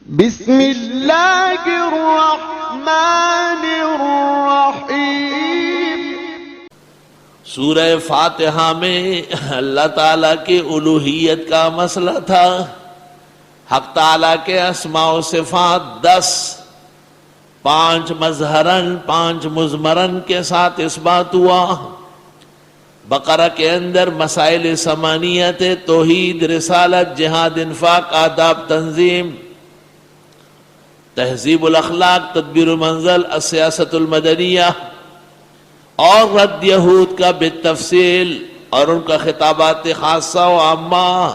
بسم اللہ الرحمن الرحیم۔ سورہ فاتحہ میں اللہ تعالیٰ کی الوہیت کا مسئلہ تھا۔ حق تعالیٰ کے اسماء و صفات 10، 5 مظہراً 5 مضمراً کے ساتھ اثبات ہوا۔ بقرہ کے اندر مسائل ثمانیت، توحید، رسالت، جہاد، انفاق، آداب، تنظیم، تہذیب الاخلاق، تدبیر المنزل، السیاست المدنیہ، اور رد یہود کا بالتفصیل اور ان کا خطابات خاصہ و عامہ،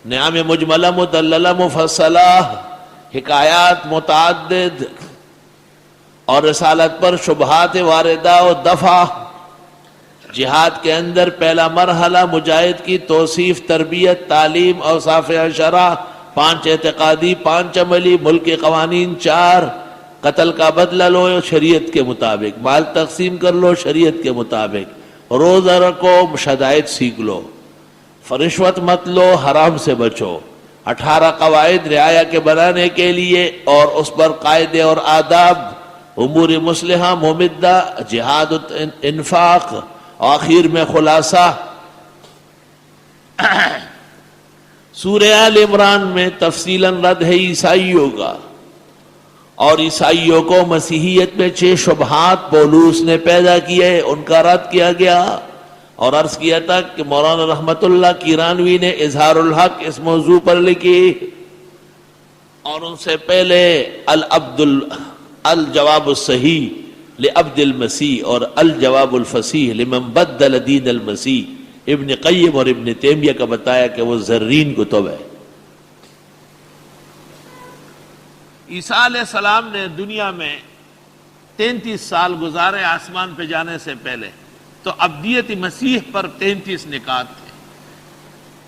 نعم مجملہ مدللہ مفصلہ، حکایات متعدد، اور رسالت پر شبہات واردہ و دفع۔ جہاد کے اندر پہلا مرحلہ مجاہد کی توصیف، تربیت، تعلیم، اوصاف عشرہ، 5 اعتقادی، 5 عملی، ملک کے قوانین 4، قتل کا بدلہ لو شریعت کے مطابق، مال تقسیم کر لو شریعت کے مطابق، روزہ رکھو، شدائد سیکھ لو، رشوت مت لو، حرام سے بچو، 18 قواعد رعایا کے بنانے کے لیے اور اس پر قاعدے اور آداب، امور مصلحہ ممدہ، جہاد، انفاق، آخر میں خلاصہ۔ سورہ آل عمران میں تفصیلاً رد ہے عیسائیوں کا، اور عیسائیوں کو مسیحیت میں 6 شبہات پولوس نے پیدا کیے، ان کا رد کیا گیا، اور عرض کیا تھا کہ مولانا رحمت اللہ کیرانوی نے اظہار الحق اس موضوع پر لکھی، اور ان سے پہلے الجواب الصحیح لعبد المسیح اور الجواب الفصیح لمن بدل دین المسیح، ابن قیم اور ابن تیمیہ کا بتایا کہ وہ زرین کتب ہے۔ عیسیٰ علیہ السلام نے دنیا میں 33 سال گزارے آسمان پہ جانے سے پہلے، تو ابدیت مسیح پر 33 نکات تھے،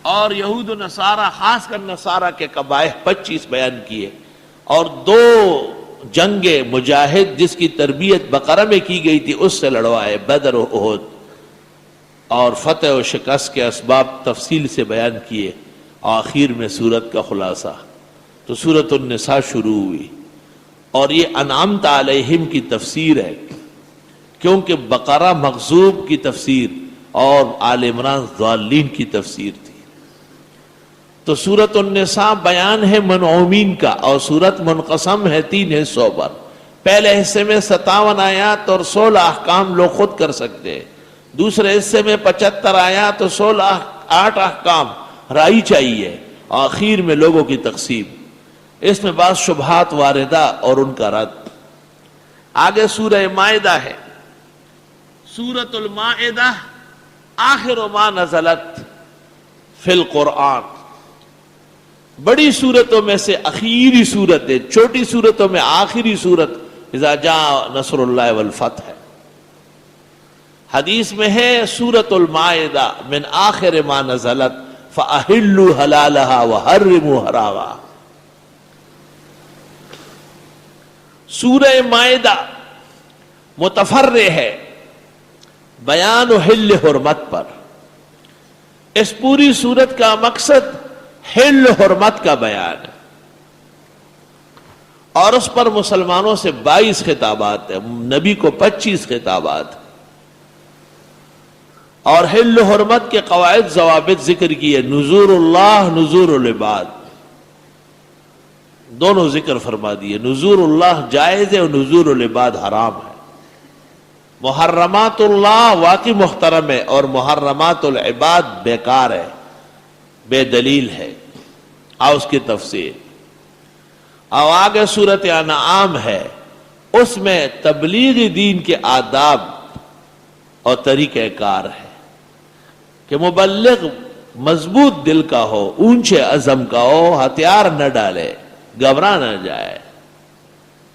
اور یہود و نصارہ، خاص کر نصارہ کے قبائح 25 بیان کیے، اور 2 جنگ مجاہد جس کی تربیت بقرہ میں کی گئی تھی اس سے لڑوائے، بدر و احد، اور فتح و شکست کے اسباب تفصیل سے بیان کیے، آخر میں سورت کا خلاصہ۔ تو سورۃ النساء شروع ہوئی، اور یہ انعمت علیہم کی تفسیر ہے، کیونکہ بقرہ مغضوب کی تفسیر اور آل عمران ضالین کی تفسیر تھی۔ تو سورۃ النساء بیان ہے منعومین کا، اور سورت منقسم ہے 3 حصوں پر۔ پہلے حصے میں 57 آیات اور 16 احکام لوگ خود کر سکتے ہیں، دوسرے حصے میں 75 آیات اور 8 احکام رائی چاہیے، آخر میں لوگوں کی تقسیم۔ اس میں بعض شبہات واردہ اور ان کا رد۔ آگے سورہ مائدہ ہے، سورۃ المائدہ آخر ما نزلت فی القرآن، بڑی صورتوں میں سے اخیری صورت ہے، چھوٹی صورتوں میں آخری صورت اذا جاء نصر اللہ والفتح ہے۔ حدیث میں ہے سورۃ المائدہ من آخر ما نزلت فأحلوا حلالها وحرموا حرامها۔ سورہ مائدہ متفرع ہے بیان و حل حرمت پر۔ اس پوری سورت کا مقصد حل حرمت کا بیان ہے، اور اس پر مسلمانوں سے 22 خطابات ہیں، نبی کو 25 خطابات ہیں، اور حل حرمت کے قواعد ضوابط ذکر کیے، نذور اللہ، نذور العباد، دونوں ذکر فرما دیے۔ نذور اللہ جائز ہے اور نذور العباد حرام ہے۔ محرمات اللہ واقعی محترم ہے، اور محرمات العباد بیکار ہے، بے دلیل ہے۔ اس کی تفسیر۔ آگے سورۃ انعام ہے، اس میں تبلیغ دین کے آداب اور طریقہ کار ہے کہ مبلغ مضبوط دل کا ہو، اونچے عزم کا ہو، ہتھیار نہ ڈالے، گھبرا نہ جائے،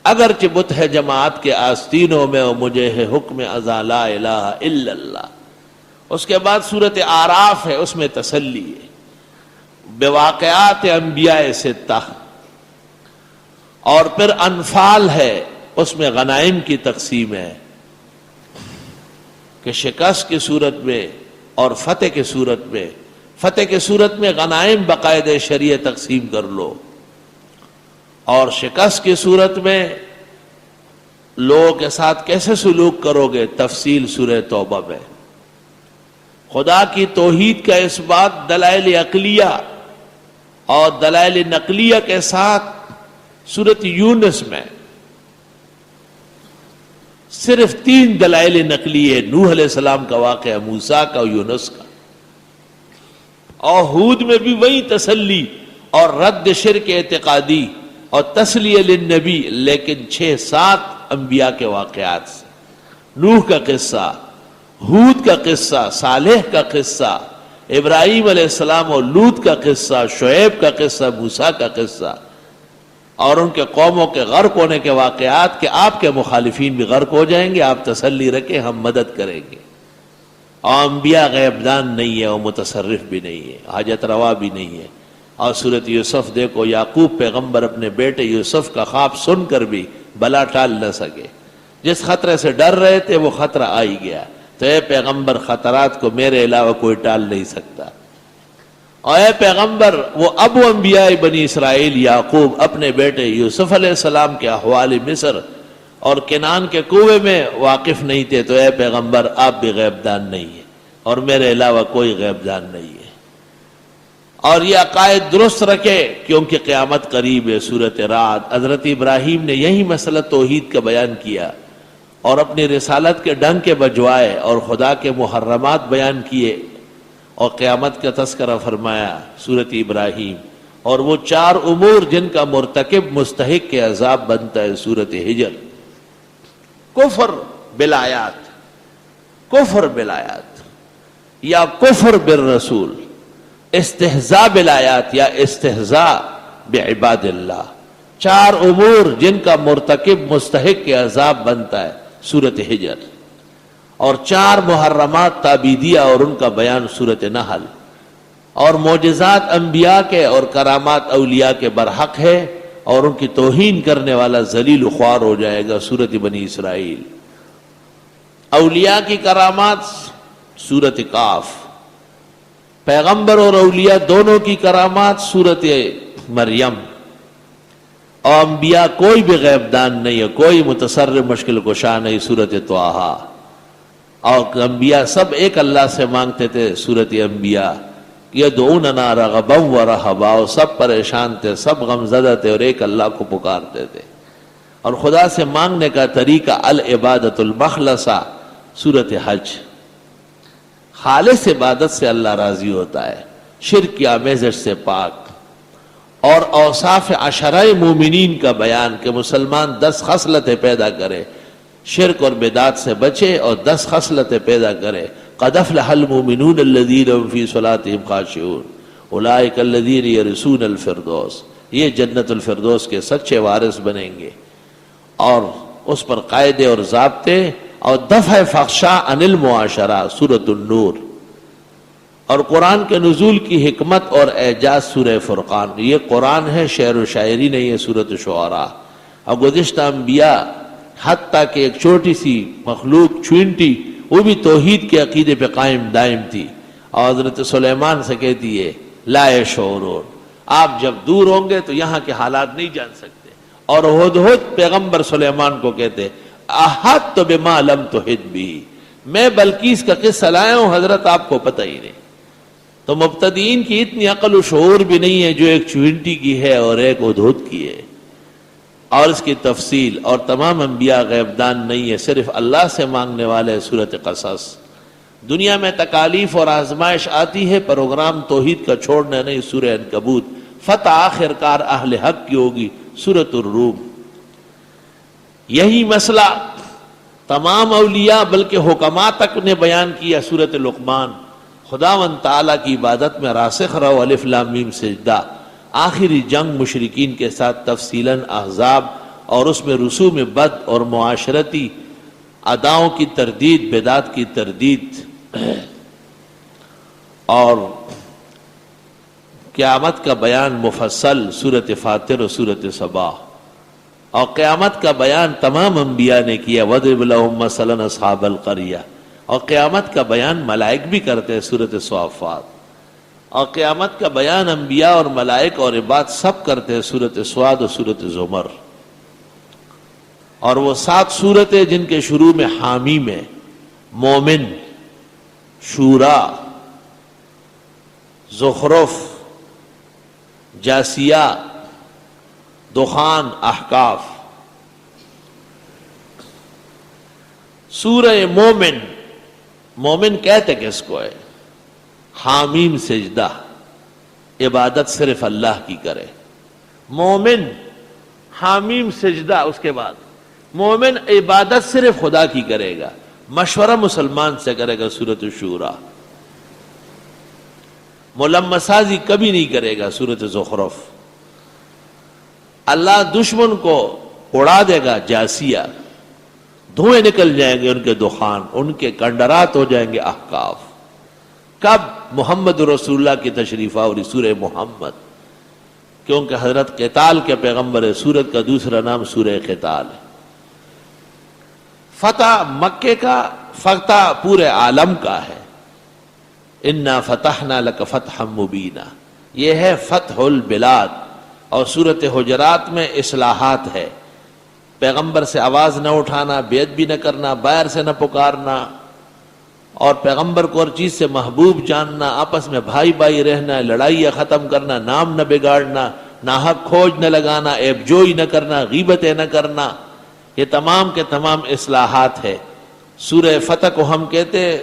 اگرچہ بت ہے جماعت کے آستینوں میں، اور مجھے ہے حکم ازاں لا الہ الا اللہ۔ اس کے بعد سورۃ اعراف ہے، اس میں تسلی ہے، بواقعات انبیاء 6، اور پھر انفال ہے، اس میں غنائم کی تقسیم ہے کہ شکست کی صورت میں اور فتح کی صورت میں غنائم باقاعدہ شریعہ تقسیم کر لو، اور شکست کی صورت میں لوگوں کے ساتھ کیسے سلوک کرو گے، تفصیل سورہ توبہ میں۔ خدا کی توحید کا اس بات دلائل عقلیہ اور دلائل نقلیہ کے ساتھ سورۃ یونس میں صرف 3 دلائل نقلیہ، نوح علیہ السلام کا واقعہ، موسیٰ کا اور یونس کا، اور ہود میں بھی وہی تسلی اور رد شرک اعتقادی اور تسلیہ للنبی، لیکن 6-7 انبیاء کے واقعات سے، نوح کا قصہ، ہود کا قصہ، صالح کا قصہ، ابراہیم علیہ السلام اور لوط کا قصہ، شعیب کا قصہ، موسیٰ کا قصہ، اور ان کے قوموں کے غرق ہونے کے واقعات کہ آپ کے مخالفین بھی غرق ہو جائیں گے، آپ تسلی رکھیں، ہم مدد کریں گے۔ اور انبیاء غیب دان نہیں ہے اور متصرف بھی نہیں ہے، حاجت روا بھی نہیں ہے۔ اور سورۃ یوسف دیکھو، یعقوب پیغمبر اپنے بیٹے یوسف کا خواب سن کر بھی بلا ٹال نہ سکے، جس خطرے سے ڈر رہے تھے وہ خطرہ آ ہی گیا۔ تو اے پیغمبر، خطرات کو میرے علاوہ کوئی ٹال نہیں سکتا۔ اور اے پیغمبر، وہ ابو انبیاء بنی اسرائیل یعقوب اپنے بیٹے یوسف علیہ السلام کے احوال مصر اور کنعان کے کنویں میں واقف نہیں تھے، تو اے پیغمبر آپ بھی غیب دان نہیں ہیں اور میرے علاوہ کوئی غیب دان نہیں ہے۔ اور یہ عقائد درست رکھے کیونکہ قیامت قریب ہے۔ سورۃ رعد، حضرت ابراہیم نے یہی مسئلہ توحید کا بیان کیا اور اپنی رسالت کے ڈنگ کے بجوائے اور خدا کے محرمات بیان کیے اور قیامت کا تذکرہ فرمایا سورۃ ابراہیم، اور وہ 4 امور جن کا مرتکب مستحق کے عذاب بنتا ہے سورۃ ہجر۔ کفر بالآیات، کفر بالآیات یا کفر بالرسول، استہزاء بالآیات یا استہزاء بعباد اللہ، 4 امور جن کا مرتکب مستحق کے عذاب بنتا ہے سورۃ ہجر، اور 4 محرمات تعبیدیہ اور ان کا بیان سورۃ نحل، اور معجزات انبیاء کے اور کرامات اولیاء کے برحق ہے اور ان کی توہین کرنے والا ذلیل و خوار ہو جائے گا سورۃ بنی اسرائیل۔ اولیاء کی کرامات سورۃ کاف، پیغمبر اور اولیاء دونوں کی کرامات سورۃ مریم، اور انبیاء کوئی بھی غیب دان نہیں ہے، کوئی متصرف مشکل کشا نہیں سورۃ طٰہٰ، اور انبیاء سب ایک اللہ سے مانگتے تھے سورۃ انبیاء، یدعوننا رغبا ورہبا، سب پریشان تھے، سب غمزدہ تھے اور ایک اللہ کو پکارتے تھے۔ اور خدا سے مانگنے کا طریقہ العبادۃ المخلصہ سورۃ حج، خالص عبادت سے اللہ راضی ہوتا ہے، شرک کی آمیزش سے پاک، اور اوصاف عشرہ مومنین کا بیان کہ مسلمان 10 خصلتیں پیدا کرے، شرک اور بدعات سے بچے اور 10 خصلتیں پیدا کرے۔ قد افلح المؤمنون الذین هم فی صلاتهم خاشعون اولئک الذین یرثون الفردوس، یہ جنت الفردوس کے سچے وارث بنیں گے، اور اس پر قاعدے اور ضابطے اور دفع فحشاء عن المعاشرہ سورۃ النور، اور قرآن کے نزول کی حکمت اور اعجاز سورہ فرقان۔ یہ قرآن ہے، شعر و شاعری نہیں ہے سورۃ شعراء۔ اور گزشتہ انبیاء حتیٰ کہ ایک چھوٹی سی مخلوق چونٹی، وہ بھی توحید کے عقیدے پہ قائم دائم تھی، اور حضرت سلیمان سے کہتی ہے لا یشعرون، آپ جب دور ہوں گے تو یہاں کے حالات نہیں جان سکتے۔ اور ہدہد پیغمبر سلیمان کو کہتے احاطت بما لم تحط بہ، میں بلقیس کا قصہ لایا ہوں حضرت، آپ کو پتہ ہی نہیں۔ تو مبتدئین کی اتنی عقل و شعور بھی نہیں ہے جو ایک چونٹی کی ہے اور ایک ہدہد کی ہے، اور اس کی تفصیل، اور تمام انبیاء غیب دان نہیں ہے، صرف اللہ سے مانگنے والے سورۃ قصص۔ دنیا میں تکالیف اور آزمائش آتی ہے، پروگرام توحید کا چھوڑنا نہیں سورہ عنکبوت، فتح آخر کار اہل حق کی ہوگی سورۃ الروم۔ یہی مسئلہ تمام اولیاء بلکہ حکماء تک نے بیان کیا سورۃ لقمان، خداوند تعالیٰ کی عبادت میں راسخ رہو، الف لام میم سجدہ۔ آخری جنگ مشرکین کے ساتھ تفصیلاً احزاب، اور اس میں رسوم بد اور معاشرتی اداؤں کی تردید، بدعات کی تردید، اور قیامت کا بیان مفصل سورۃ فاطر و سورۃ صبا، اور قیامت کا بیان تمام انبیاء نے کیا، وَاضْرِبْ لَهُم مَثَلًا أَصْحَابَ الْقَرْيَةِ، اور قیامت کا بیان ملائک بھی کرتے ہیں سورۃ صافات۔ اور قیامت کا بیان انبیاء اور ملائک اور عباد سب کرتے ہیں سورۃ صاد اور سورۃ زمر، اور وہ 7 سورتیں جن کے شروع میں حامیم ہے، مومن، شورا، زخرف، جاسیہ، دخان، احقاف۔ سورہ مومن، مومن کہتے کس کو ہے؟ حامیم سجدہ، عبادت صرف اللہ کی کرے، مومن حامیم سجدہ۔ اس کے بعد مومن عبادت صرف خدا کی کرے گا، مشورہ مسلمان سے کرے گا، سورۃ الشورى۔ ملمسازی کبھی نہیں کرے گا، سورۃ زخرف۔ اللہ دشمن کو اڑا دے گا، جاسیہ، دھوئیں نکل جائیں گے ان کے دخان، ان کے کنڈرات ہو جائیں گے، احقاف۔ کب؟ محمد رسول اللہ کی تشریف آوری، سورہ محمد، کیونکہ حضرت قتال کے پیغمبر ہے، سورت کا دوسرا نام سورہ قتال ہے۔ فتح مکے کا، فتح پورے عالم کا ہے، انا فتحنا لک فتحا مبینا، یہ ہے فتح البلاد۔ اور سورۃ حجرات میں اصلاحات ہے، پیغمبر سے آواز نہ اٹھانا، بیعت بھی نہ کرنا، باہر سے نہ پکارنا، اور پیغمبر کو ہر چیز سے محبوب جاننا، آپس میں بھائی بھائی رہنا، لڑائیاں ختم کرنا، نام نہ بگاڑنا، ناحق کھوج نہ لگانا، عیب جوئی نہ کرنا، غیبتیں نہ کرنا، یہ تمام کے تمام اصلاحات ہے۔ سورہ فتح کو ہم کہتے ہیں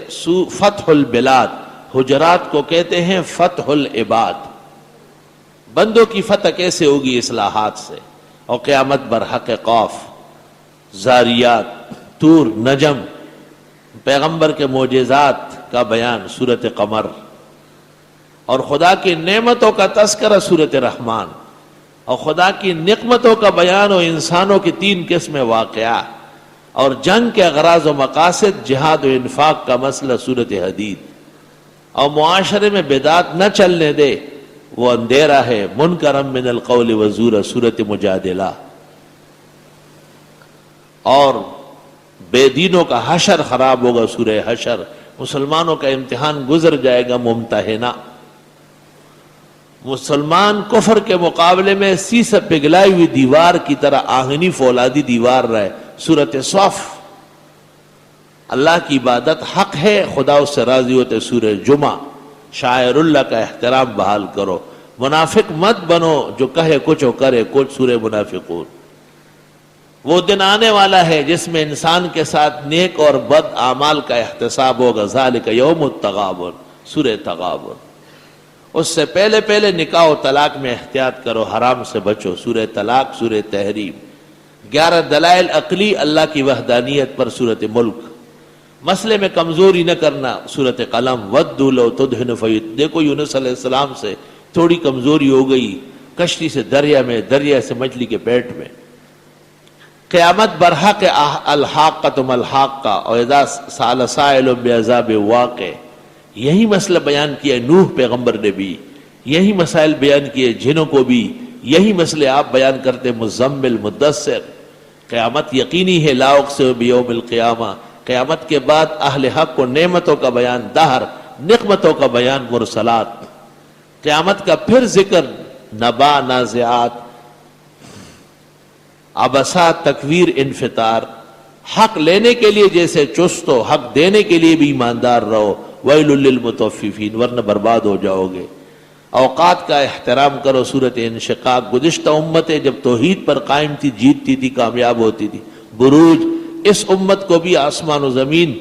فتح البلاد، حجرات کو کہتے ہیں فتح العباد۔ بندوں کی فتح کیسے ہوگی؟ اصلاحات سے۔ اور قیامت برحق قاف، زاریات، طور، نجم، پیغمبر کے معجزات کا بیان سورۃ قمر، اور خدا کی نعمتوں کا تذکرہ سورۃ رحمان، اور خدا کی نقمتوں کا بیان اور انسانوں کی 3 قسم واقعہ، اور جنگ کے اغراض و مقاصد، جہاد و انفاق کا مسئلہ سورۃ حدید، اور معاشرے میں بدعت نہ چلنے دے وہ اندھیرا ہے، منکرم من القول وزورا، سورۃ مجادلہ، اور بے دینوں کا حشر خراب ہوگا، سورہ حشر، مسلمانوں کا امتحان گزر جائے گا، ممتحنہ۔ مسلمان کفر کے مقابلے میں سیسہ پگھلائی ہوئی دیوار کی طرح آہنی فولادی دیوار رہے، سورۃ صف۔ اللہ کی عبادت حق ہے، خدا اس سے راضی ہوتے، سورہ جمعہ۔ شاعر اللہ کا احترام بحال کرو، منافق مت بنو، جو کہے کچھ اور کرے کچھ، سورہ منافقون۔ وہ دن آنے والا ہے جس میں انسان کے ساتھ نیک اور بد اعمال کا احتساب ہوگا، ذالک یوم التغابن، سورہ تغابن۔ اس سے پہلے پہلے نکاح و طلاق میں احتیاط کرو، حرام سے بچو، سورہ طلاق، سورہ تحریم۔ 11 دلائل عقلی اللہ کی وحدانیت پر، سورۃ ملک۔ مسئلے میں کمزوری نہ کرنا، سورۃ قلم۔ وَدُّوا لَوْ تُدْهِنُ فَيُدْهِنُ، دیکھو یونس علیہ السلام سے تھوڑی کمزوری ہو گئی، کشتی سے دریا میں، دریا سے مچھلی کے پیٹ میں۔ قیامت برحق الحاقۃ ملحاقہ، اور اذا سأل سائل بعذاب واقع، یہی مسئلہ بیان کیا نوح پیغمبر نے بھی، یہی مسائل بیان کیے جنوں کو بھی، یہی مسئلے آپ بیان کرتے، مزمل، مدثر۔ قیامت یقینی ہے، لا اقسم بیوم القیامہ۔ قیامت کے بعد اہل حق کو نعمتوں کا بیان، دہر، نقمتوں کا بیان، مرسلات۔ قیامت کا پھر ذکر، نبا، نازعات، عبسا، تکویر، انفطار۔ حق لینے کے لیے جیسے چست ہو، حق دینے کے لیے بھی ایماندار رہو، ویل للمطففین، ورنہ برباد ہو جاؤ گے۔ اوقات کا احترام کرو، سورۃ انشقاق۔ گزشتہ امتیں جب توحید پر قائم تھی، جیتتی تھی، کامیاب ہوتی تھی۔ بروج، اس امت کو بھی آسمان و زمین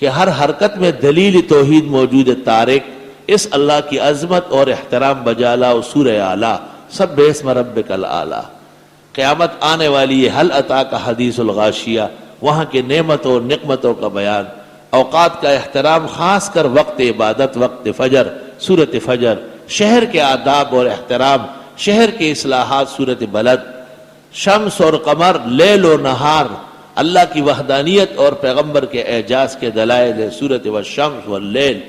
کہ ہر حرکت میں دلیل توحید موجود ہے۔ طارق، اس اللہ کی عظمت اور احترام بجا لاؤ، سورہ اعلیٰ، سبح اسم ربک الاعلیٰ۔ قیامت آنے والی ہے، حل اتاک حدیث الغاشیہ، وہاں کے نعمتوں اور نقمتوں کا بیان۔ اوقات کا احترام، خاص کر وقت عبادت، وقت فجر، سورۃ فجر۔ شہر کے آداب اور احترام، شہر کے اصلاحات، سورۃ بلد۔ شمس اور قمر، لیل و نہار، اللہ کی وحدانیت اور پیغمبر کے اعجاز کے دلائل ہے، سورۃ والشمس واللیل۔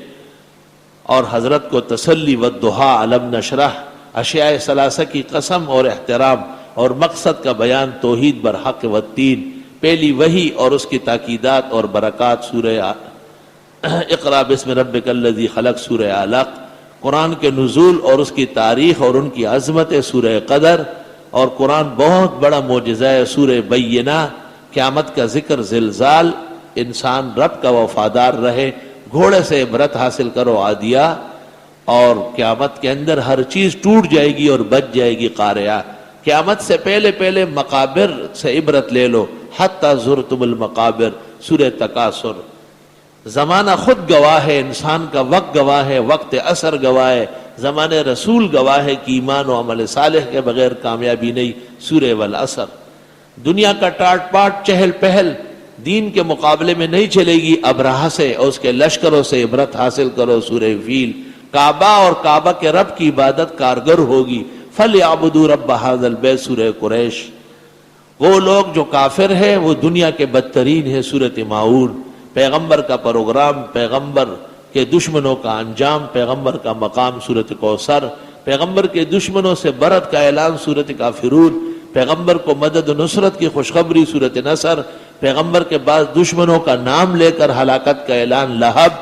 اور حضرت کو تسلی، والضحیٰ، علم نشرح، اشیاء ثلاثہ کی قسم اور احترام اور مقصد کا بیان، توحید برحق والتین، پہلی وحی اور اس کی تاکیدات اور برکات، سورہ اقرا بسم ربک الذی خلق، سورہ علق۔ قرآن کے نزول اور اس کی تاریخ اور ان کی عظمت سورہ قدر، اور قرآن بہت بڑا معجزہ ہے سورہ بینہ، قیامت کا ذکر، زلزال، انسان رب کا وفادار رہے، گھوڑے سے عبرت حاصل کرو عادیہ، اور قیامت کے اندر ہر چیز ٹوٹ جائے گی اور بچ جائے گی قارعہ۔ قیامت سے پہلے پہلے مقابر سے عبرت لے لو، حتی زرتم المقابر، سورہ تکاثر۔ زمانہ خود گواہ ہے، انسان کا وقت گواہ ہے، وقت اثر گواہ ہے، زمانے رسول گواہ ہے کہ ایمان و عمل صالح کے بغیر کامیابی نہیں، سورہ والعصر۔ دنیا کا ٹاٹ پاٹ، چہل پہل دین کے مقابلے میں نہیں چلے گی، ابرہہ سے اور اس کے لشکروں سے عبرت حاصل کرو، سورہ فیل۔ کعبہ اور کعبہ کے رب کی عبادت کارگر ہوگی، فَلْيَعْبُدُوا رَبَّ هَذَا الْبَيْتِ، سورہ قریش۔ وہ لوگ جو کافر ہیں وہ دنیا کے بدترین ہیں، سورۃ ماعون۔ پیغمبر کا پروگرام، پیغمبر کے دشمنوں کا انجام، پیغمبر کا مقام، سورۃ کوثر۔ پیغمبر کے دشمنوں سے برت کا اعلان، سورۃ کافرون۔ پیغمبر کو مدد و نصرت کی خوشخبری، سورۃ نصر۔ پیغمبر کے بعد دشمنوں کا نام لے کر ہلاکت کا اعلان، لہب۔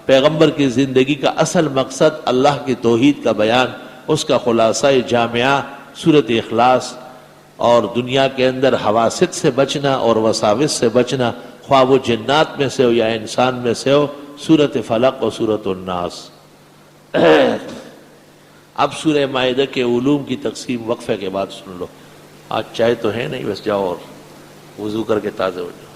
پیغمبر کی زندگی کا اصل مقصد اللہ کی توحید کا بیان، اس کا خلاصہ جامعہ، سورۃ اخلاص۔ اور دنیا کے اندر حواسد سے بچنا اور وساوس سے بچنا، خواہ وہ جنات میں سے ہو یا انسان میں سے ہو، سورۃ فلق اور سورۃ الناس۔ اب سورہ مائدہ کے علوم کی تقسیم وقفے کے بعد سن لو۔ آج چائے تو ہے نہیں، بس جاؤ اور وضو کر کے تازہ ہو جاؤ۔